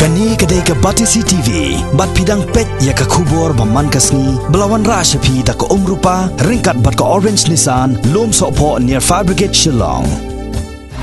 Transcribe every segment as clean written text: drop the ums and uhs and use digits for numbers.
Kani kadai ke Batisi TV, bat pidang pet ya ke kubur baman kasni, belawan rashapi tak ke rupa, ringkat bat ke orange Nissan, lom sokpo near Fire Brigade Shillong.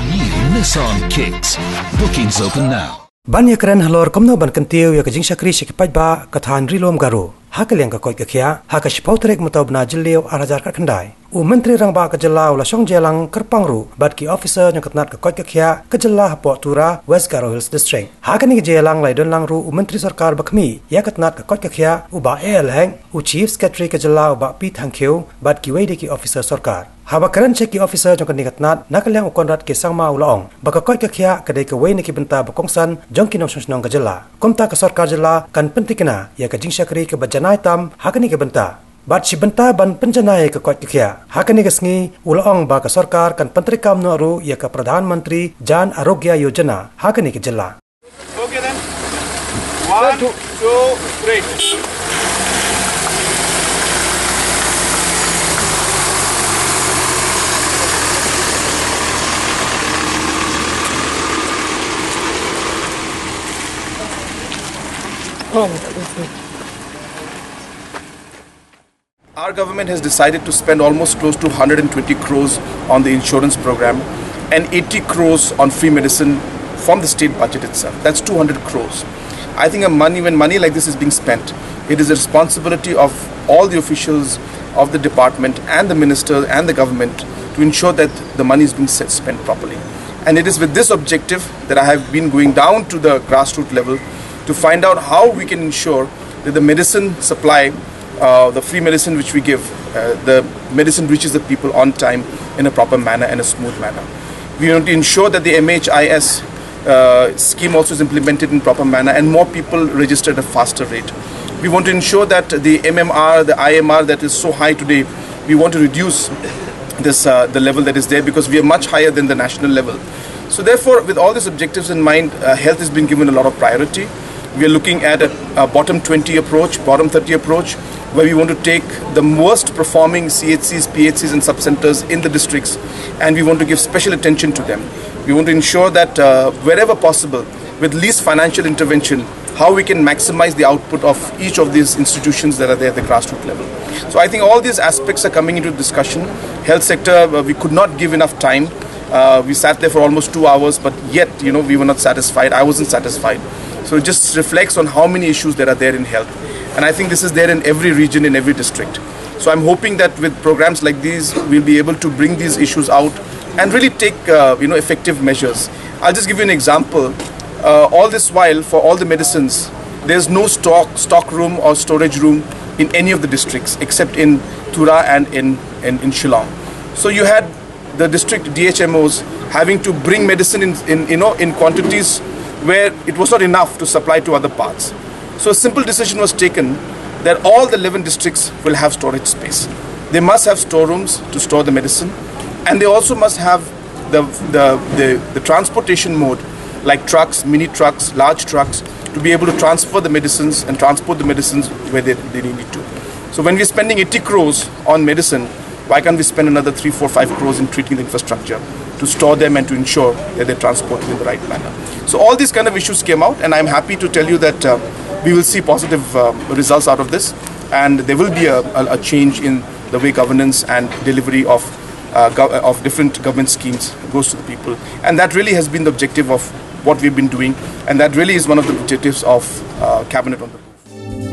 New Nissan Kicks. Bookings open now. Ban ya keren halor komno ban kentiu ya ke Jingshakri sikipaj ba kathan rilom garu. Hak liang ka Koit ke Khiah, hak sipau trek mutau bna jilio arajar kat kendai. Myntri Rangbah ke jelau la Shong Jingïalang kerpangru bat ki officer yang Tnad ke Koit ke Khiah ke jelah po Tura West Garo Hills District. Hak ni ke Jingïalang lai don langru Myntri sarkar bakmi ya ke Tnad ke Koit ke Khiah uba leng chief secretary ke jelau ba pi thangkhiu bat ki wei ki officer sarkar. Haba keren check ki officer jong ke Tnad nakaliang ukon ke sangma ulaong ba ke Koit ke Khiah ke dei ke wei ni ki benta bakongsan jong ki nong snong ke jelah. Komta ke sarkar jelah kan pentikna ya ke Jingshakri ke bajanai tam hak ni ke benta. Bat si benta ban penjanai ke Koit ke Khiah. Hakani kesngi ulaong ba ke sarkar kan pentrikam noru ya ke Pradhan Mantri Jan Arogya Yojana. Hakani ke jela. Okay then. 1, 2, 3. Our government has decided to spend almost close to 120 crores on the insurance program and 80 crores on free medicine from the state budget itself. That's 200 crores. I think when money like this is being spent, it is a responsibility of all the officials of the department and the minister and the government to ensure that the money is being spent properly. And it is with this objective that I have been going down to the grassroots level to find out how we can ensure that the medicine supply, the free medicine which we give, the medicine reaches the people on time in a proper manner and a smooth manner. We want to ensure that the MHIS scheme also is implemented in proper manner and more people register at a faster rate. We want to ensure that the MMR, the IMR that is so high today, we want to reduce this the level that is there because we are much higher than the national level. So therefore, with all these objectives in mind, health has been given a lot of priority. We are looking at a bottom 20 approach, bottom 30 approach, where we want to take the worst performing CHCs, PHCs and sub-centers in the districts and we want to give special attention to them. We want to ensure that wherever possible, with least financial intervention, how we can maximize the output of each of these institutions that are there at the grassroots level. So I think all these aspects are coming into discussion. Health sector, we could not give enough time. We sat there for almost 2 hours, but yet, we were not satisfied. I wasn't satisfied. So it just reflects on how many issues there are there in health. And I think this is there in every region, in every district. So I'm hoping that with programs like these, we'll be able to bring these issues out and really take, effective measures. I'll just give you an example. All this while, for all the medicines, there's no stock room or storage room in any of the districts, except in Tura and in Shillong. So you had the district DHMOs having to bring medicine in quantities where it was not enough to supply to other parts. So a simple decision was taken that all the 11 districts will have storage space. They must have storerooms to store the medicine, and they also must have the transportation mode, like trucks, mini trucks, large trucks, to be able to transfer the medicines and transport the medicines where they need to. So when we're spending 80 crores on medicine, why can't we spend another 3, 4, 5 crores in treating the infrastructure to store them and to ensure that they're transported in the right manner? So all these kind of issues came out, and I'm happy to tell you that we will see positive results out of this, and there will be a change in the way governance and delivery of different government schemes goes to the people. And that really has been the objective of what we've been doing, and that really is one of the objectives of Cabinet on the Move.